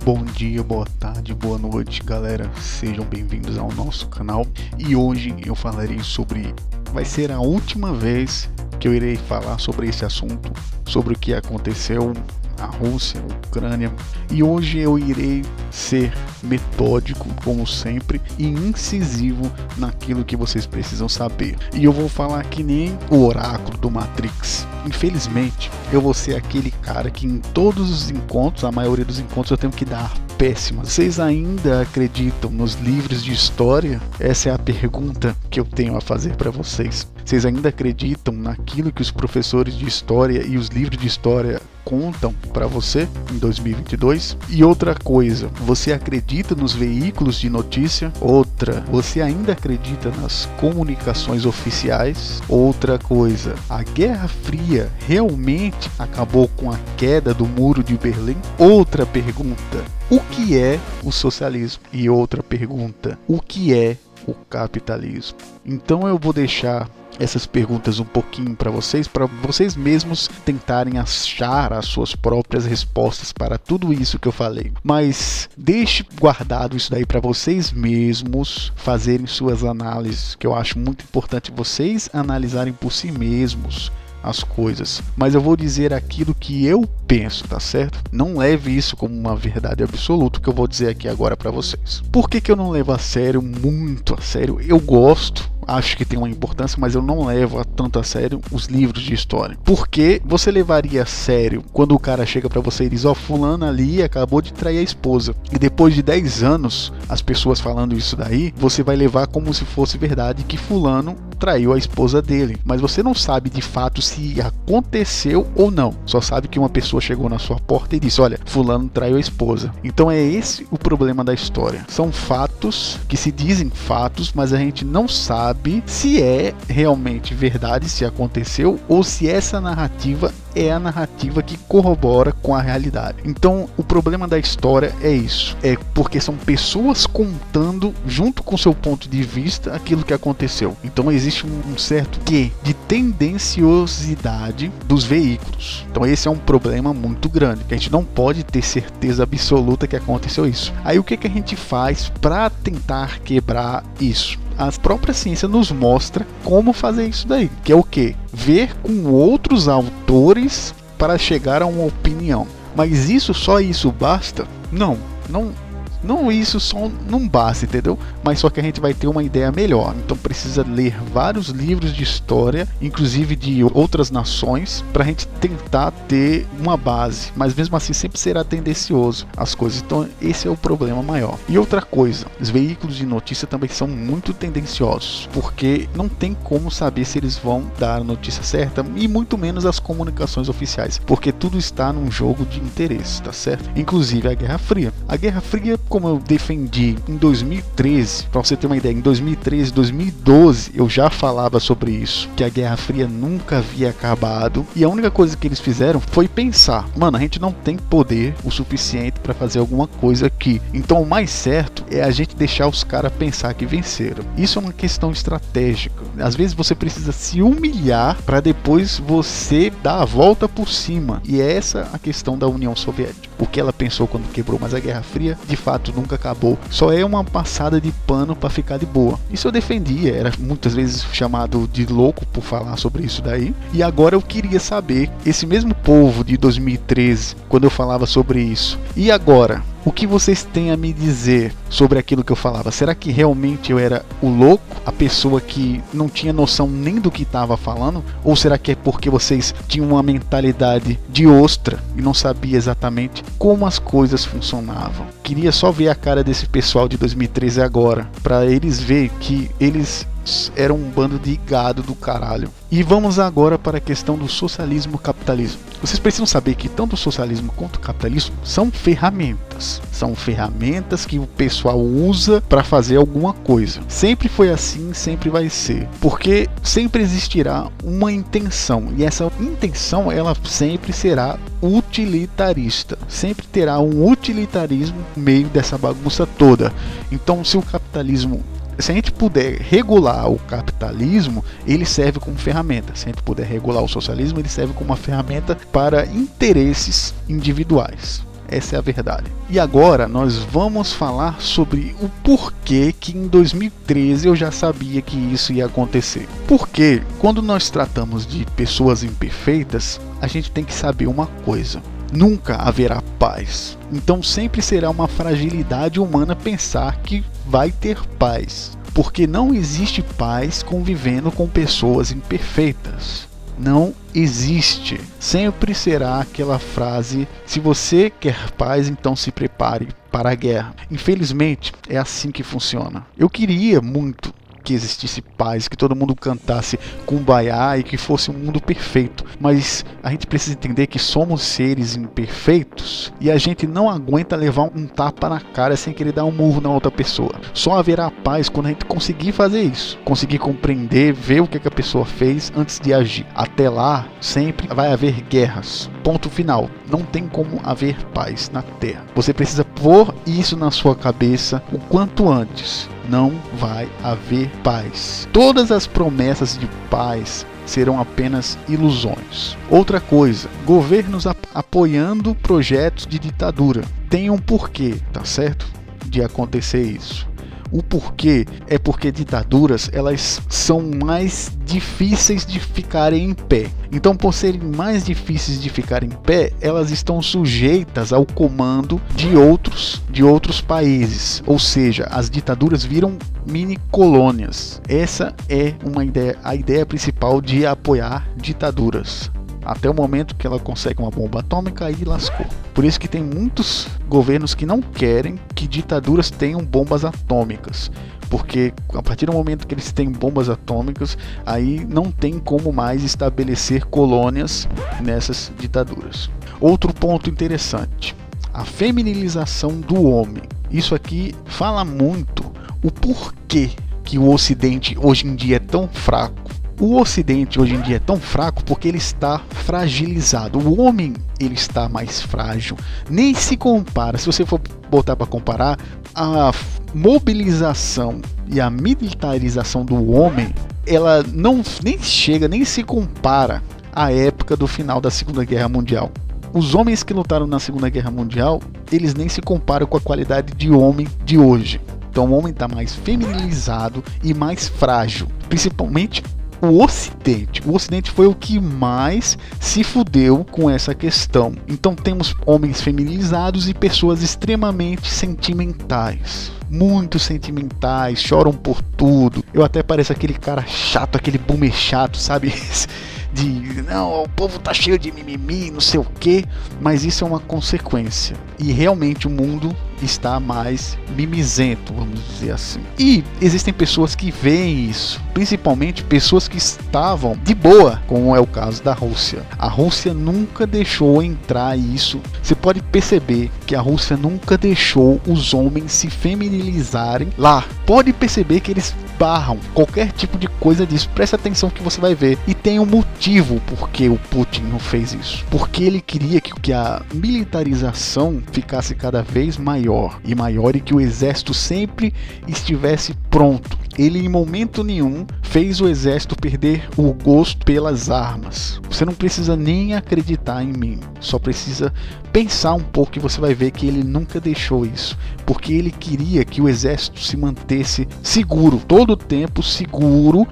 Bom dia, boa tarde, boa noite, galera. Sejam bem-vindos ao nosso canal. E hoje eu falarei sobre... Vai ser a última vez que eu irei falar sobre esse assunto, sobre o que aconteceu na Rússia, Ucrânia. E hoje eu irei ser metódico, como sempre, e incisivo naquilo que vocês precisam saber. E eu vou falar que nem o oráculo do Matrix. Infelizmente, eu vou ser aquele cara que em todos os encontros, a maioria dos encontros, eu tenho que dar péssimas. Vocês ainda acreditam nos livros de história? Essa é a pergunta que eu tenho a fazer para vocês. Vocês ainda acreditam naquilo que os professores de história e os livros de história contam para você em 2022? E outra coisa, você acredita nos veículos de notícia? Outra, você ainda acredita nas comunicações oficiais? Outra coisa, a Guerra Fria realmente acabou com a queda do Muro de Berlim? Outra pergunta, o que é o socialismo? E outra pergunta, o que é o capitalismo? Então eu vou deixar essas perguntas um pouquinho para vocês mesmos tentarem achar as suas próprias respostas para tudo isso que eu falei. Mas deixe guardado isso daí para vocês mesmos fazerem suas análises, que eu acho muito importante vocês analisarem por si mesmos as coisas. Mas eu vou dizer aquilo que eu penso, tá certo? Não leve isso como uma verdade absoluta que eu vou dizer aqui agora para vocês. Por que eu não levo a sério, muito a sério? Eu gosto, acho que tem uma importância, mas eu não levo tanto a sério os livros de história. Porque você levaria a sério quando o cara chega para você e diz: ó, fulano ali acabou de trair a esposa. E depois de 10 anos, as pessoas falando isso daí, você vai levar como se fosse verdade que fulano traiu a esposa dele. Mas você não sabe de fato se aconteceu ou não. Só sabe que uma pessoa chegou na sua porta e disse: olha, fulano traiu a esposa. Então é esse o problema da história. São fatos que se dizem fatos, mas a gente não sabe se é realmente verdade, se aconteceu, ou se essa narrativa é a narrativa que corrobora com a realidade. Então o problema da história é isso, é porque são pessoas contando junto com seu ponto de vista aquilo que aconteceu. Então existe um certo quê de tendenciosidade dos veículos. Então esse é um problema muito grande, que a gente não pode ter certeza absoluta que aconteceu isso. Aí o que a gente faz para tentar quebrar isso? A própria ciência nos mostra como fazer isso daí, que é o que? Ver com outros autores para chegar a uma opinião. Mas só isso basta? Não, isso só não basta, entendeu? Mas só que a gente vai ter uma ideia melhor. Então precisa ler vários livros de história, inclusive de outras nações, para a gente tentar ter uma base. Mas mesmo assim sempre será tendencioso as coisas. Então esse é o problema maior. E outra coisa, os veículos de notícia também são muito tendenciosos, porque não tem como saber se eles vão dar a notícia certa, e muito menos as comunicações oficiais, porque tudo está num jogo de interesse, tá certo? Inclusive a Guerra Fria. A Guerra Fria, como eu defendi em 2013, para você ter uma ideia, em 2013, 2012 eu já falava sobre isso, que a Guerra Fria nunca havia acabado, e a única coisa que eles fizeram foi pensar: mano, a gente não tem poder o suficiente para fazer alguma coisa aqui, então o mais certo é a gente deixar os caras pensar que venceram. Isso é uma questão estratégica. Às vezes você precisa se humilhar para depois você dar a volta por cima, e é essa a questão da União Soviética. O que ela pensou quando quebrou, mas a Guerra Fria de fato nunca acabou. Só é uma passada de pano para ficar de boa. Isso eu defendia, era muitas vezes chamado de louco por falar sobre isso daí. E agora eu queria saber, esse mesmo povo de 2013, quando eu falava sobre isso, e agora? O que vocês têm a me dizer sobre aquilo que eu falava? Será que realmente eu era o louco? A pessoa que não tinha noção nem do que estava falando? Ou será que é porque vocês tinham uma mentalidade de ostra e não sabia exatamente como as coisas funcionavam? Queria só ver a cara desse pessoal de 2013 agora, para eles ver que eles eram um bando de gado do caralho. E vamos agora para a questão do socialismo e capitalismo. Vocês precisam saber que tanto o socialismo quanto o capitalismo são ferramentas. São ferramentas que o pessoal usa para fazer alguma coisa. Sempre foi assim, sempre vai ser. Porque sempre existirá uma intenção. E essa intenção, ela sempre será utilitarista. Sempre terá um utilitarismo no meio dessa bagunça toda. Então, se o capitalismo... Se a gente puder regular o capitalismo, ele serve como ferramenta. Se a gente puder regular o socialismo, ele serve como uma ferramenta para interesses individuais. Essa é a verdade. E agora nós vamos falar sobre o porquê que em 2013 eu já sabia que isso ia acontecer. Porque quando nós tratamos de pessoas imperfeitas, a gente tem que saber uma coisa: nunca haverá paz. Então sempre será uma fragilidade humana pensar que vai ter paz, porque não existe paz convivendo com pessoas imperfeitas. Não existe. Sempre será aquela frase: se você quer paz, então se prepare para a guerra. Infelizmente, é assim que funciona. Eu queria muito que existisse paz, que todo mundo cantasse Kumbaya e que fosse um mundo perfeito, mas a gente precisa entender que somos seres imperfeitos e a gente não aguenta levar um tapa na cara sem querer dar um murro na outra pessoa. Só haverá paz quando a gente conseguir fazer isso, conseguir compreender, ver o que a pessoa fez antes de agir. Até lá, sempre vai haver guerras. Ponto final. Não tem como haver paz na Terra. Você precisa pôr isso na sua cabeça o quanto antes. Não vai haver paz. Todas as promessas de paz serão apenas ilusões. Outra coisa, governos apoiando projetos de ditadura. Tem um porquê, tá certo? De acontecer isso. O porquê é porque ditaduras, elas são mais difíceis de ficarem em pé. Então, por serem mais difíceis de ficar em pé, elas estão sujeitas ao comando de outros países. Ou seja, as ditaduras viram mini colônias. Essa é a ideia principal de apoiar ditaduras. Até o momento que ela consegue uma bomba atômica, aí lascou. Por isso que tem muitos governos que não querem que ditaduras tenham bombas atômicas. Porque a partir do momento que eles têm bombas atômicas, aí não tem como mais estabelecer colônias nessas ditaduras. Outro ponto interessante: a feminilização do homem. Isso aqui fala muito o porquê que o Ocidente hoje em dia é tão fraco. O Ocidente hoje em dia é tão fraco porque ele está fragilizado. O homem, ele está mais frágil. Nem se compara. Se você for botar para comparar, a mobilização e a militarização do homem, ela nem chega, nem se compara à época do final da Segunda Guerra Mundial. Os homens que lutaram na Segunda Guerra Mundial, eles nem se comparam com a qualidade de homem de hoje. Então o homem está mais feminilizado e mais frágil. Principalmente o Ocidente. O Ocidente foi o que mais se fudeu com essa questão. Então temos homens feminilizados e pessoas extremamente sentimentais. Muito sentimentais, choram por tudo. Eu até pareço aquele cara chato, aquele boomer chato, sabe? Não, o povo tá cheio de mimimi, não sei o que, mas isso é uma consequência. E realmente o mundo está mais mimizento, vamos dizer assim. E existem pessoas que veem isso, principalmente pessoas que estavam de boa, como é o caso da Rússia. A Rússia nunca deixou entrar isso. Você pode perceber que a Rússia nunca deixou os homens se feminilizarem lá. Pode perceber que eles barram qualquer tipo de coisa disso. Presta atenção que você vai ver. E tem um motivo por que o Putin não fez isso. Porque ele queria que a militarização ficasse cada vez maior e que o exército sempre estivesse pronto. Ele em momento nenhum fez o exército perder o gosto pelas armas. Você não precisa nem acreditar em mim, só precisa pensar um pouco e você vai ver que ele nunca deixou isso, porque ele queria que o exército se mantesse seguro, todo o tempo seguro,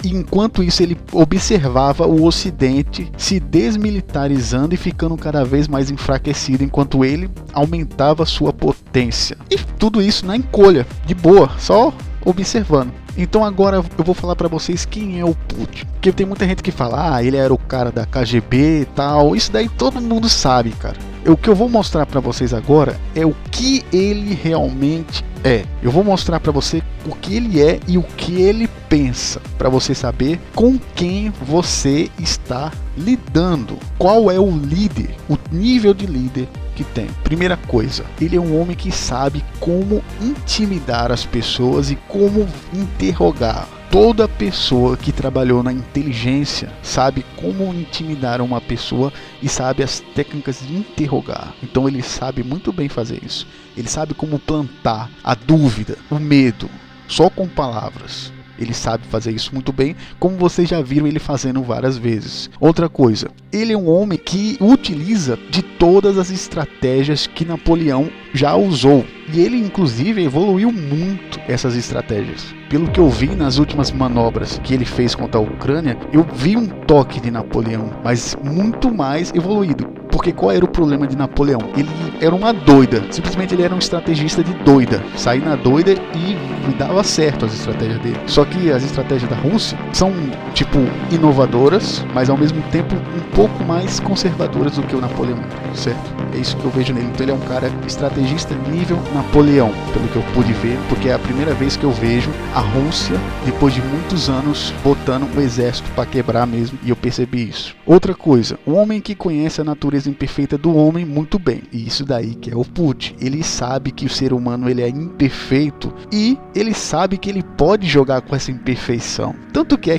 enquanto isso ele observava o Ocidente se desmilitarizando e ficando cada vez mais enfraquecido, enquanto ele aumentava sua potência. E tudo isso na encolha, de boa, só observando. Então agora eu vou falar pra vocês quem é o Putin. Porque tem muita gente que fala, ele era o cara da KGB e tal. Isso daí todo mundo sabe, cara. O que eu vou mostrar pra vocês agora é o que ele realmente é. Eu vou mostrar pra você o que ele é e o que ele pensa, pra você saber com quem você está lidando. Qual é o líder, o nível de líder que tem. Primeira coisa, ele é um homem que sabe como intimidar as pessoas e como interrogar. Toda pessoa que trabalhou na inteligência sabe como intimidar uma pessoa e sabe as técnicas de interrogar. Então ele sabe muito bem fazer isso. Ele sabe como plantar a dúvida, o medo, só com palavras. Ele sabe fazer isso muito bem, como vocês já viram ele fazendo várias vezes. Outra coisa, ele é um homem que utiliza de todas as estratégias que Napoleão já usou. E ele, inclusive, evoluiu muito essas estratégias. Pelo que eu vi nas últimas manobras que ele fez contra a Ucrânia, eu vi um toque de Napoleão, mas muito mais evoluído. Porque qual era o problema de Napoleão? Ele era uma doida. Simplesmente ele era um estrategista de doida. Saía na doida e dava certo as estratégias dele. Só que as estratégias da Rússia são, inovadoras, mas ao mesmo tempo um pouco mais conservadoras do que o Napoleão, certo? É isso que eu vejo nele. Então ele é um cara estrategista nível Napoleão, pelo que eu pude ver, porque é a primeira vez que eu vejo a Rússia, depois de muitos anos, botando o exército para quebrar mesmo, e eu percebi isso. Outra coisa, um homem que conhece a natureza imperfeita do homem muito bem, e isso daí que é o Putin. Ele sabe que o ser humano ele é imperfeito e ele sabe que ele pode jogar com essa imperfeição. Tanto que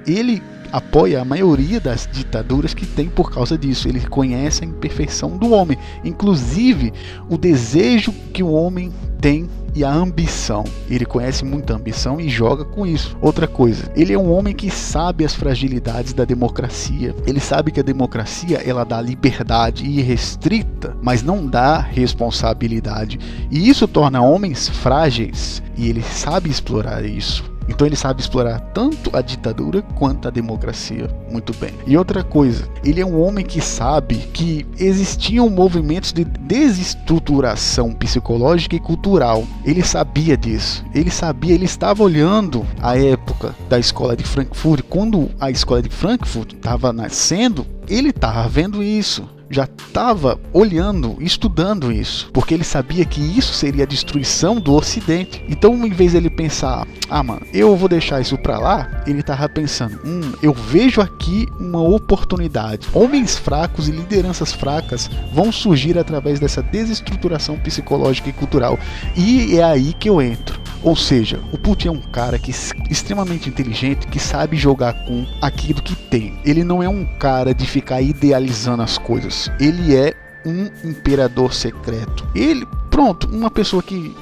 ele apoia a maioria das ditaduras que tem por causa disso. Ele conhece a imperfeição do homem, inclusive o desejo que o homem tem e a ambição. Ele conhece muita ambição e joga com isso. Outra coisa, ele é um homem que sabe as fragilidades da democracia. Ele sabe que a democracia ela dá liberdade irrestrita, mas não dá responsabilidade. E isso torna homens frágeis e ele sabe explorar isso. Então ele sabe explorar tanto a ditadura quanto a democracia muito bem. E outra coisa, ele é um homem que sabe que existiam movimentos de desestruturação psicológica e cultural. Ele sabia disso. Ele estava olhando a época da escola de Frankfurt. Quando a escola de Frankfurt estava nascendo, ele estava vendo isso. Já estava olhando, estudando isso, porque ele sabia que isso seria a destruição do Ocidente. Então, em vez de ele pensar, eu vou deixar isso para lá, ele estava pensando, eu vejo aqui uma oportunidade. Homens fracos e lideranças fracas vão surgir através dessa desestruturação psicológica e cultural. E é aí que eu entro. Ou seja, o Putin é um cara que extremamente inteligente, que sabe jogar com aquilo que tem. Ele não é um cara de ficar idealizando as coisas. Ele é um imperador secreto.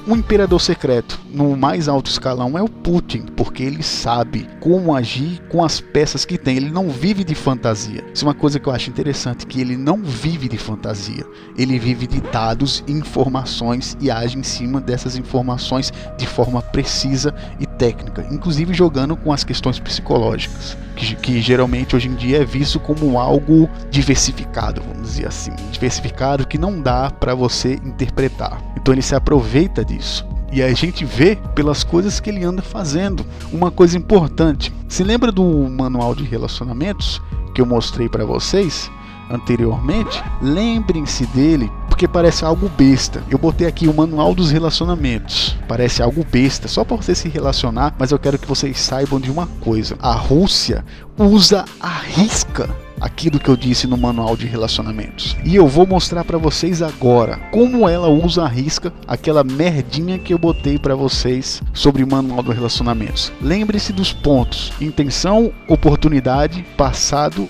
Um imperador secreto no mais alto escalão é o Putin, porque ele sabe como agir com as peças que tem. Ele não vive de fantasia. Isso é uma coisa que eu acho interessante, que ele não vive de fantasia. Ele vive de dados e informações e age em cima dessas informações de forma precisa e técnica, inclusive jogando com as questões psicológicas, que geralmente hoje em dia é visto como algo diversificado, vamos dizer assim, diversificado que não dá para você interpretar. Então ele se aproveita disso. E a gente vê pelas coisas que ele anda fazendo. Uma coisa importante, se lembra do manual de relacionamentos que eu mostrei para vocês anteriormente? Lembrem-se dele, porque parece algo besta. Eu botei aqui o manual dos relacionamentos. Parece algo besta, só para você se relacionar, mas eu quero que vocês saibam de uma coisa. A Rússia usa à risca aquilo que eu disse no manual de relacionamentos. E eu vou mostrar para vocês agora como ela usa à risca aquela merdinha que eu botei para vocês sobre o manual de relacionamentos. Lembre-se dos pontos: intenção, oportunidade, passado,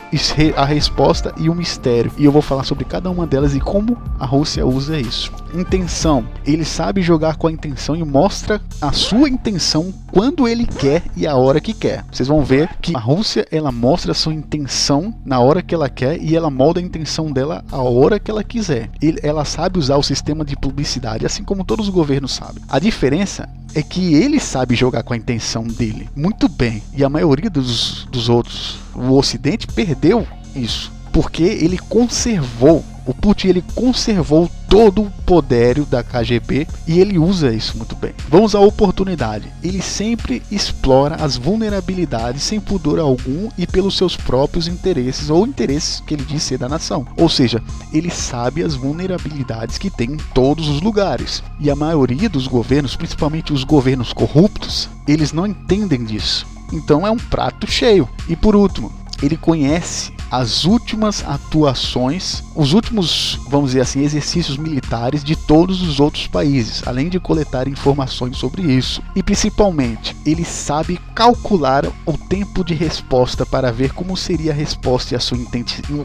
a resposta e o mistério. E eu vou falar sobre cada uma delas e como a Rússia usa isso. Intenção. Ele sabe jogar com a intenção e mostra a sua intenção quando ele quer e a hora que quer. Vocês vão ver que a Rússia ela mostra a sua intenção na hora que ela quer e ela molda a intenção dela a hora que ela quiser. Ela sabe usar o sistema de publicidade, assim como todos os governos sabem. A diferença é que ele sabe jogar com a intenção dele muito bem, e a maioria dos outros, o Ocidente, perdeu isso, porque ele conservou. O Putin ele conservou todo o poder da KGB e ele usa isso muito bem. Vamos à oportunidade. Ele sempre explora as vulnerabilidades sem pudor algum e pelos seus próprios interesses ou interesses que ele diz ser da nação. Ou seja, ele sabe as vulnerabilidades que tem em todos os lugares. E a maioria dos governos, principalmente os governos corruptos, eles não entendem disso. Então é um prato cheio. E por último, ele conhece as últimas atuações, os últimos, vamos dizer assim, exercícios militares de todos os outros países, além de coletar informações sobre isso. E principalmente, ele sabe calcular o tempo de resposta para ver como seria a resposta e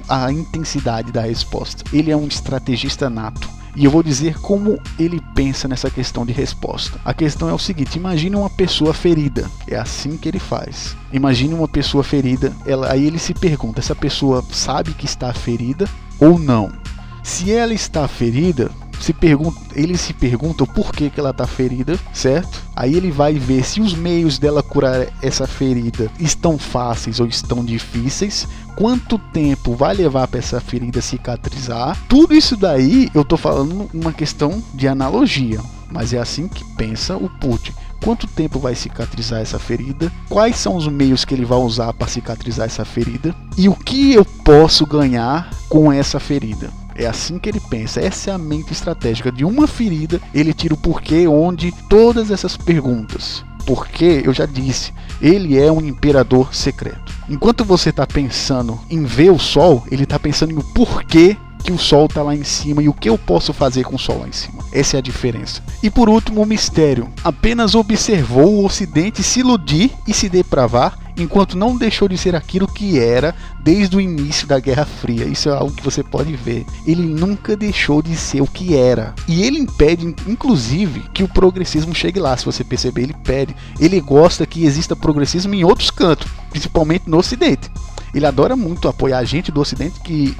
a intensidade da resposta. Ele é um estrategista nato. E eu vou dizer como ele pensa nessa questão de resposta. A questão é o seguinte: imagine uma pessoa ferida. É assim que ele faz. Imagine uma pessoa ferida. Aí ele se pergunta: essa pessoa sabe que está ferida ou não? Se ela está ferida, ele se pergunta o porquê que ela está ferida, certo? Aí ele vai ver se os meios dela curar essa ferida estão fáceis ou estão difíceis, quanto tempo vai levar para essa ferida cicatrizar. Tudo isso daí eu estou falando uma questão de analogia, mas é assim que pensa o Putin. Quanto tempo vai cicatrizar essa ferida? Quais são os meios que ele vai usar para cicatrizar essa ferida? E o que eu posso ganhar com essa ferida? É assim que ele pensa. Essa é a mente estratégica. De uma ferida, ele tira o porquê, onde, todas essas perguntas. Porque, eu já disse, ele é um imperador secreto. Enquanto você está pensando em ver o sol, ele está pensando em o porquê que o sol está lá em cima e o que eu posso fazer com o sol lá em cima. Essa é a diferença. E por último, o mistério. Apenas observou o Ocidente se iludir e se depravar, enquanto não deixou de ser aquilo que era desde o início da Guerra Fria. Isso é algo que você pode ver. Ele nunca deixou de ser o que era. E ele impede, inclusive, que o progressismo chegue lá. Se você perceber, ele pede. Ele gosta que exista progressismo em outros cantos, principalmente no Ocidente. Ele adora muito apoiar a gente do Ocidente que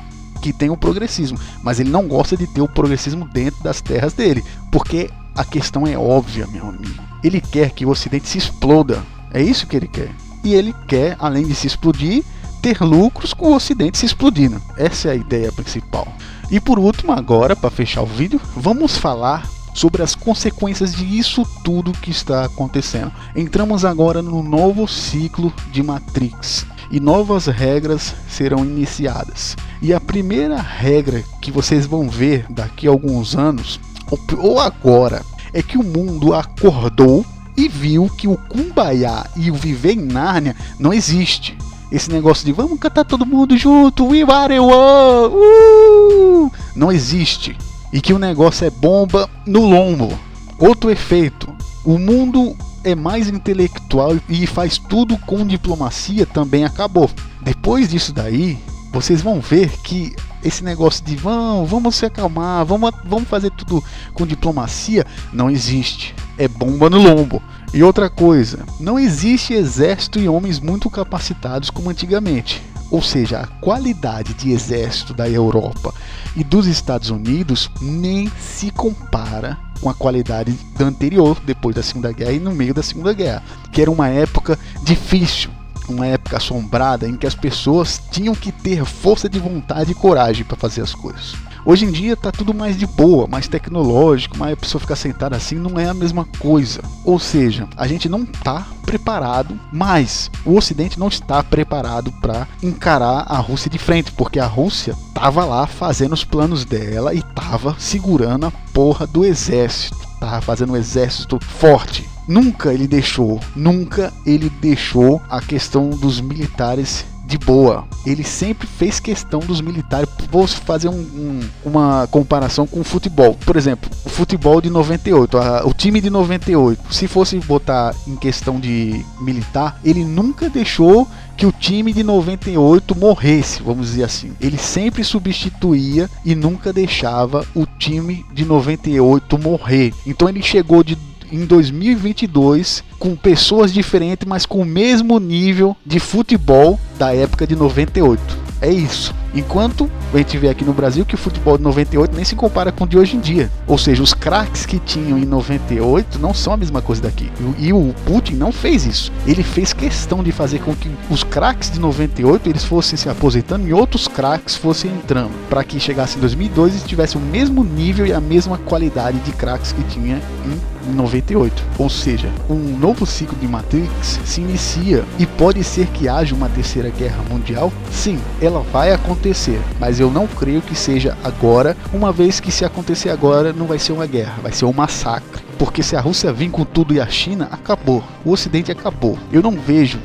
tem o progressismo, mas ele não gosta de ter o progressismo dentro das terras dele, porque a questão é óbvia, meu amigo. Ele quer que o Ocidente se exploda. É isso que ele quer. E ele quer, além de se explodir, ter lucros com o Ocidente se explodindo. Essa é a ideia principal. E por último, agora, para fechar o vídeo, vamos falar sobre as consequências disso tudo que está acontecendo. Entramos agora no novo ciclo de Matrix e novas regras serão iniciadas. E a primeira regra que vocês vão ver daqui a alguns anos, ou agora, é que o mundo acordou e viu que o Kumbaya e o viver em Nárnia não existe. Esse negócio de vamos cantar todo mundo junto, we are one, não existe. E que o negócio é bomba no lombo. Outro efeito: o mundo é mais intelectual e faz tudo com diplomacia, também acabou. Depois disso daí, vocês vão ver que esse negócio de vamos se acalmar, vamos fazer tudo com diplomacia, não existe. É bomba no lombo. E outra coisa, não existe exército e homens muito capacitados como antigamente. Ou seja, a qualidade de exército da Europa e dos Estados Unidos nem se compara com a qualidade da anterior, depois da Segunda Guerra e no meio da Segunda Guerra, que era uma época difícil, uma época assombrada em que as pessoas tinham que ter força de vontade e coragem para fazer as coisas. Hoje em dia está tudo mais de boa, mais tecnológico, mas a pessoa ficar sentada assim não é a mesma coisa. Ou seja, a gente não está preparado, mas o Ocidente não está preparado para encarar a Rússia de frente, porque a Rússia estava lá fazendo os planos dela e estava segurando a porra do exército, estava fazendo um exército forte. Nunca ele deixou a questão dos militares de boa. Ele sempre fez questão dos militares. Vou fazer uma comparação com o futebol. Por exemplo, o futebol de 98, o time de 98, se fosse botar em questão de militar, ele nunca deixou que o time de 98 morresse, vamos dizer assim. Ele sempre substituía e nunca deixava o time de 98 morrer. Então ele chegou em 2022 com pessoas diferentes, mas com o mesmo nível de futebol da época de 98. É isso. Enquanto a gente vê aqui no Brasil que o futebol de 98 nem se compara com o de hoje em dia. Ou seja, os craques que tinham em 98 não são a mesma coisa daqui. E o Putin não fez isso. Ele fez questão de fazer com que os craques de 98 eles fossem se aposentando e outros craques fossem entrando, para que chegasse em 2002 e tivesse o mesmo nível e a mesma qualidade de craques que tinha em 98. Ou seja, um novo ciclo de Matrix se inicia e pode ser que haja uma terceira guerra mundial. Sim, ela vai acontecer, mas eu não creio que seja agora, uma vez que se acontecer agora não vai ser uma guerra, vai ser um massacre. Porque se a Rússia vir com tudo e a China, acabou. O Ocidente acabou. Eu não vejo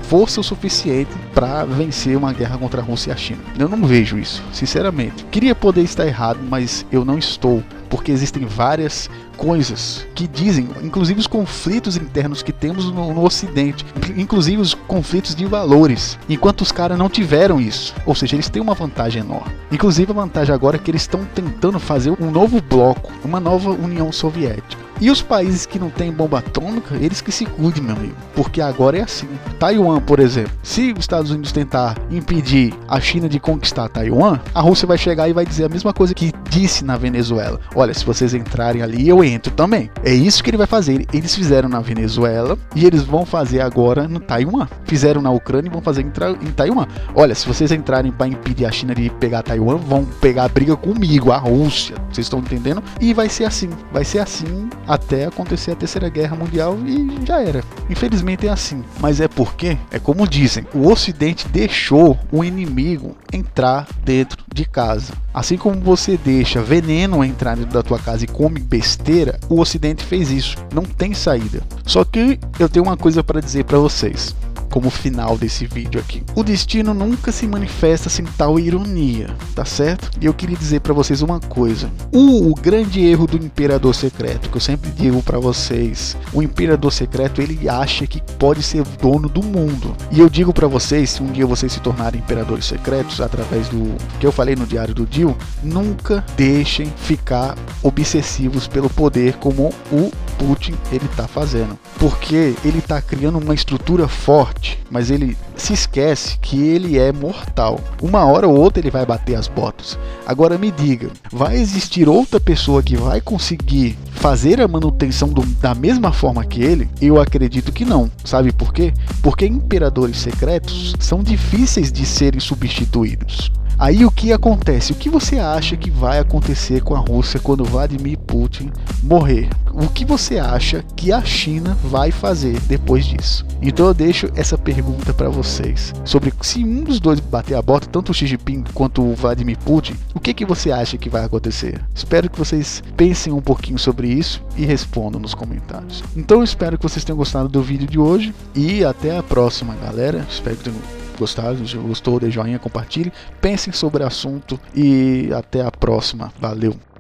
força o suficiente para vencer uma guerra contra a Rússia e a China. Eu não vejo isso, sinceramente. Queria poder estar errado, mas eu não estou. porque existem várias coisas que dizem, inclusive os conflitos internos que temos no Ocidente, inclusive os conflitos de valores, enquanto os caras não tiveram isso. Ou seja, eles têm uma vantagem enorme. Inclusive a vantagem agora é que eles estão tentando fazer um novo bloco, uma nova União Soviética. E os países que não têm bomba atômica, eles que se cuidem, meu amigo. Porque agora é assim. Taiwan, por exemplo. Se os Estados Unidos tentar impedir a China de conquistar Taiwan, a Rússia vai chegar e vai dizer a mesma coisa que disse na Venezuela. Olha, se vocês entrarem ali, eu entro também. É isso que ele vai fazer. Eles fizeram na Venezuela e eles vão fazer agora no Taiwan. Fizeram na Ucrânia e vão fazer em Taiwan. Olha, se vocês entrarem para impedir a China de pegar Taiwan, vão pegar a briga comigo, a Rússia. Vocês estão entendendo? E vai ser assim. Vai ser assim até acontecer a Terceira Guerra Mundial e já era. Infelizmente é assim. Mas é porque, é como dizem, o Ocidente deixou o inimigo entrar dentro de casa. Assim como você deixa veneno entrar dentro da tua casa e come besteira, o Ocidente fez isso. Não tem saída. Só que eu tenho uma coisa para dizer para vocês, como final desse vídeo aqui. O destino nunca se manifesta sem tal ironia, tá certo? E eu queria dizer para vocês uma coisa. O grande erro do Imperador Secreto, que eu sempre digo para vocês, o Imperador Secreto, ele acha que pode ser dono do mundo. E eu digo para vocês, se um dia vocês se tornarem Imperadores Secretos, através do que eu falei no Diário do Dio, nunca deixem ficar obsessivos pelo poder como o Putin ele tá fazendo. Porque ele tá criando uma estrutura forte, mas ele se esquece que ele é mortal. Uma hora ou outra ele vai bater as botas. Agora me diga, vai existir outra pessoa que vai conseguir fazer a manutenção da mesma forma que ele? Eu acredito que não. Sabe por quê? Porque imperadores secretos são difíceis de serem substituídos. Aí o que acontece? O que você acha que vai acontecer com a Rússia quando Vladimir Putin morrer? O que você acha que a China vai fazer depois disso? Então eu deixo essa pergunta para vocês, sobre se um dos dois bater a bota, tanto o Xi Jinping quanto o Vladimir Putin, o que você acha que vai acontecer? Espero que vocês pensem um pouquinho sobre isso e respondam nos comentários. Então eu espero que vocês tenham gostado do vídeo de hoje e até a próxima, galera. Espero que tenham gostado. Se gostou, dê joinha, compartilhe, pensem sobre o assunto e até a próxima. Valeu!